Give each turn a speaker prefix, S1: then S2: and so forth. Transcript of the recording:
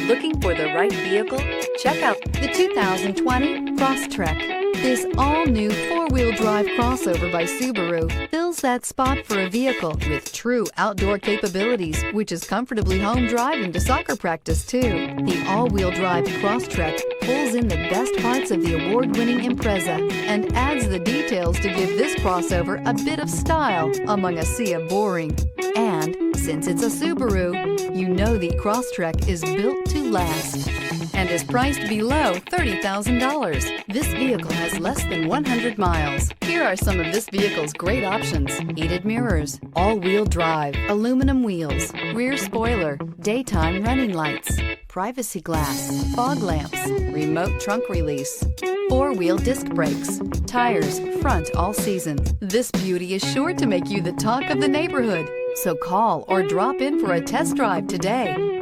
S1: Looking for the right vehicle? Check out the 2020 Crosstrek. This all-new four-wheel drive crossover by Subaru fills that spot for a vehicle with true outdoor capabilities, which is comfortably home driving to soccer practice too. The all-wheel drive Crosstrek pulls in the best parts of the award-winning Impreza and adds the details to give this crossover a bit of style among a sea of boring. And since it's a Subaru, you know the Crosstrek is built to last and is priced below $30,000. This vehicle has less than 100 miles. Here are some of this vehicle's great options: heated mirrors, all-wheel drive, aluminum wheels, rear spoiler, daytime running lights, privacy glass, fog lamps, remote trunk release, four-wheel disc brakes, tires front all season. This beauty is sure to make you the talk of the neighborhood. So call or drop in for a test drive today.